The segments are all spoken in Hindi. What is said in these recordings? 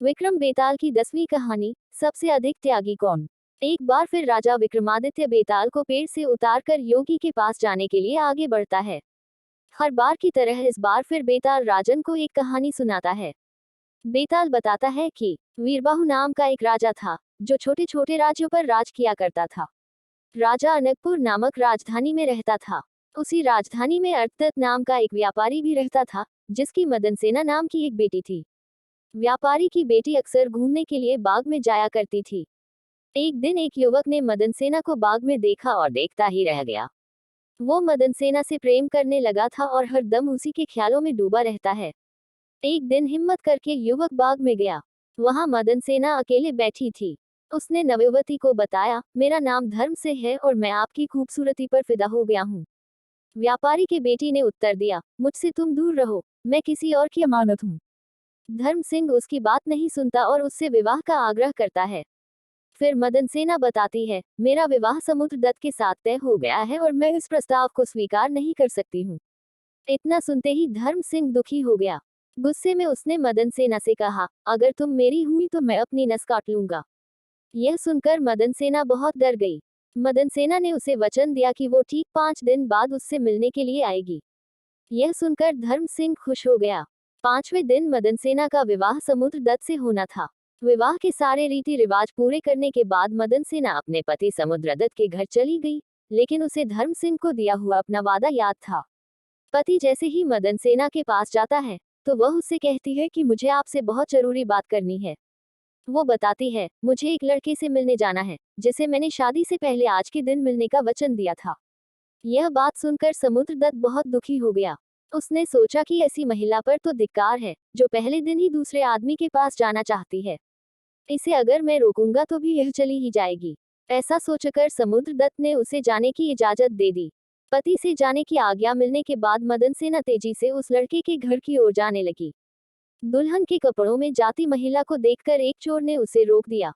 विक्रम बेताल की 10वीं कहानी, सबसे अधिक त्यागी कौन। एक बार फिर राजा विक्रमादित्य बेताल को पेड़ से उतारकर योगी के पास जाने के लिए आगे बढ़ता है। हर बार की तरह इस बार फिर बेताल राजन को एक कहानी सुनाता है। बेताल बताता है कि वीरबाहु नाम का एक राजा था, जो छोटे छोटे राज्यों पर राज किया करता था। राजा अनकपुर नामक राजधानी में रहता था। उसी राजधानी में अर्थदत्त नाम का एक व्यापारी भी रहता था, जिसकी मदनसेना नाम की एक बेटी थी। व्यापारी की बेटी अक्सर घूमने के लिए बाग में जाया करती थी। एक दिन एक युवक ने मदनसेना को बाग में देखा और देखता ही रह गया। वो मदनसेना से प्रेम करने लगा था और हर दम उसी के ख्यालों में डूबा रहता है। एक दिन हिम्मत करके युवक बाग में गया। वहां मदनसेना अकेले बैठी थी। उसने नवयुवती को बताया, मेरा नाम धर्म से है और मैं आपकी खूबसूरती पर फिदा हो गया हूँ। व्यापारी की बेटी ने उत्तर दिया, मुझसे तुम दूर रहो, मैं किसी और की अमानत हूँ। धर्म सिंह उसकी बात नहीं सुनता और उससे विवाह का आग्रह करता है। फिर मदनसेना बताती है, मेरा विवाह समुद्रदत्त के साथ तय हो गया है और मैं इस प्रस्ताव को स्वीकार नहीं कर सकती हूँ। इतना सुनते ही धर्म सिंह दुखी हो गया। गुस्से में उसने मदनसेना से कहा, अगर तुम मेरी हुई तो मैं अपनी नस काट लूंगा। यह सुनकर मदनसेना बहुत डर गई। मदनसेना ने उसे वचन दिया कि वो ठीक 5 दिन बाद उससे मिलने के लिए आएगी। यह सुनकर धर्म सिंह खुश हो गया। 5वें दिन मदनसेना का विवाह समुद्रदत्त से होना था। विवाह के सारे रीति रिवाज पूरे करने के बाद मदनसेना अपने पति समुद्रदत्त के घर चली गई, लेकिन उसे धर्म सिंह को दिया हुआ अपना वादा याद था। पति जैसे ही मदनसेना के पास जाता है, तो वह उससे कहती है कि मुझे आपसे बहुत जरूरी बात करनी है। वो बताती है, मुझे एक लड़के से मिलने जाना है, जिसे मैंने शादी से पहले आज के दिन मिलने का वचन दिया था। यह बात सुनकर समुद्रदत्त बहुत दुखी हो गया। उसने सोचा कि ऐसी महिला पर तो धिक्कार है, जो पहले दिन ही दूसरे आदमी के पास जाना चाहती है। इसे अगर मैं रोकूंगा तो भी यह चली ही जाएगी। ऐसा सोचकर समुद्रदत्त ने उसे जाने की इजाजत दे दी। पति से जाने की आज्ञा मिलने के बाद मदनसेना तेजी से उस लड़के के घर की ओर जाने लगी। दुल्हन के कपड़ों में जाती महिला को देखकर एक चोर ने उसे रोक दिया।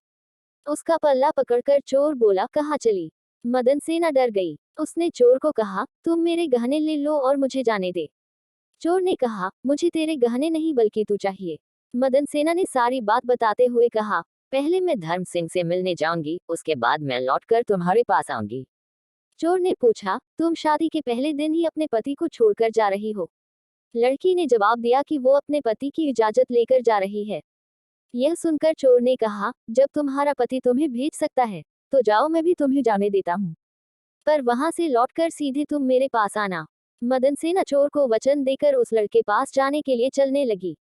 उसका पल्ला पकड़कर चोर बोला, कहाँ चली। मदनसेना डर गई। उसने चोर को कहा, तुम मेरे गहने ले लो और मुझे जाने दे। चोर ने कहा, मुझे तेरे गहने नहीं बल्कि तू चाहिए। मदनसेना ने सारी बात बताते हुए कहा, पहले मैं धर्म सिंह से मिलने जाऊंगी, उसके बाद मैं लौटकर तुम्हारे पास आऊंगी। चोर ने पूछा, तुम शादी के पहले दिन ही अपने पति को छोड़कर जा रही हो। लड़की ने जवाब दिया कि वो अपने पति की इजाजत लेकर जा रही है। यह सुनकर चोर ने कहा, जब तुम्हारा पति तुम्हें भेज सकता है, तो जाओ, मैं भी तुम्हें जाने देता हूँ। पर वहां से लौटकर सीधे तुम मेरे पास आना। मदनसेना चोर को वचन देकर उस लड़के पास जाने के लिए चलने लगी।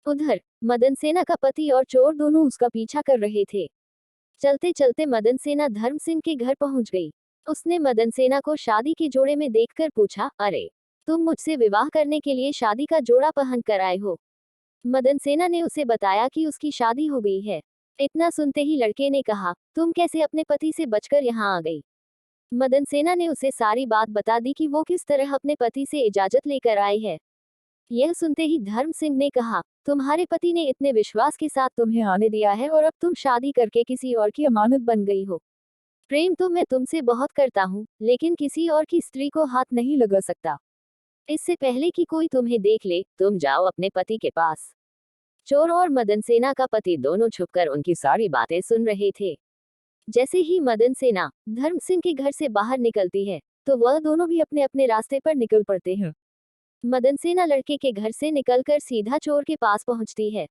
उधर मदनसेना का पति और चोर दोनों उसका पीछा कर रहे थे। चलते चलते मदनसेना धर्म सिंह के घर पहुंच गई। उसने मदनसेना को शादी के जोड़े में देखकर पूछा, अरे, तुम मुझसे विवाह करने के लिए शादी का जोड़ा पहन कर आए हो। मदनसेना ने उसे बताया कि उसकी शादी हो गई है। इतना सुनते ही लड़के ने कहा, तुम कैसे अपने पति से बचकर यहाँ आ गई। मदनसेना ने उसे सारी बात बता दी कि वो किस तरह अपने पति से इजाजत लेकर आई है। यह सुनते ही धर्म सिंह ने कहा, तुम्हारे पति ने इतने विश्वास के साथ तुम्हें आने दिया है और अब तुम शादी करके किसी और की अमानत बन गई हो। प्रेम तो मैं तुमसे बहुत करता हूँ, लेकिन किसी और की स्त्री को हाथ नहीं लगा सकता। इससे पहले कि कोई तुम्हें देख ले, तुम जाओ अपने पति के पास। चोर और मदनसेना का पति दोनों छुपकर उनकी सारी बातें सुन रहे थे। जैसे ही मदनसेना धर्म सिंह के घर से बाहर निकलती है, तो वह दोनों भी अपने अपने रास्ते पर निकल पड़ते हैं। मदनसेना लड़के के घर से निकलकर सीधा चोर के पास पहुंचती है।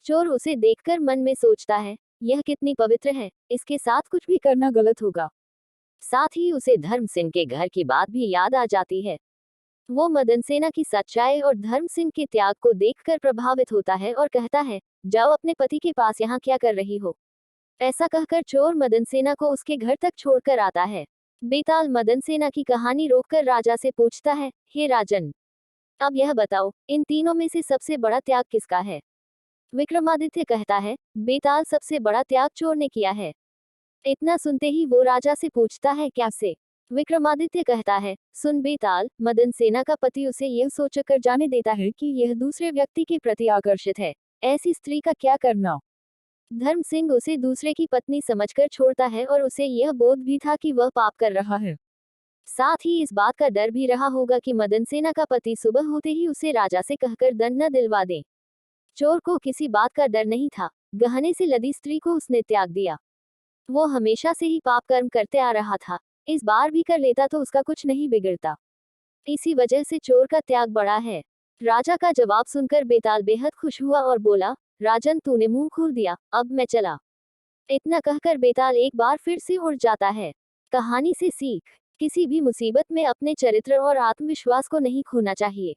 चोर उसे देखकर मन में सोचता है, यह कितनी पवित्र है, इसके साथ कुछ भी करना गलत होगा। साथ ही उसे धर्म सिंह के घर की बात भी याद आ जाती है। वो मदनसेना की सच्चाई और धर्म सिंह के त्याग को देखकर प्रभावित होता है और कहता है, जाओ अपने पति के पास, यहाँ क्या कर रही हो। ऐसा कहकर चोर मदनसेना को उसके घर तक छोड़कर आता है। बेताल मदनसेना की कहानी रोककर राजा से पूछता है, हे राजन, अब यह बताओ, इन तीनों में से सबसे बड़ा त्याग किसका है। विक्रमादित्य कहता है, बेताल, सबसे बड़ा त्याग चोर ने किया है। इतना सुनते ही वो राजा से पूछता है, क्या से। विक्रमादित्य कहता है, सुन बेताल, मदनसेना का पति उसे यह सोचकर जाने देता है कि यह दूसरे व्यक्ति के प्रति आकर्षित है, ऐसी स्त्री का क्या करना। धर्म सिंह उसे दूसरे की पत्नी समझकर छोड़ता है और उसे यह बोध भी था कि वह पाप कर रहा है। साथ ही इस बात का डर भी रहा होगा कि मदनसेना का पति सुबह होते ही उसे राजा से कहकर दंड न दिलवा दे। चोर को किसी बात का डर नहीं था। गहने से लदी स्त्री को उसने त्याग दिया। वो हमेशा से ही पाप कर्म करते आ रहा था, इस बार भी कर लेता तो उसका कुछ नहीं बिगड़ता। इसी वजह से चोर का त्याग बड़ा है। राजा का जवाब सुनकर बेताल बेहद खुश हुआ और बोला, राजन तूने मुंह खोल दिया, अब मैं चला। इतना कहकर बेताल एक बार फिर से उड़ जाता है। कहानी से सीख, किसी भी मुसीबत में अपने चरित्र और आत्मविश्वास को नहीं खोना चाहिए।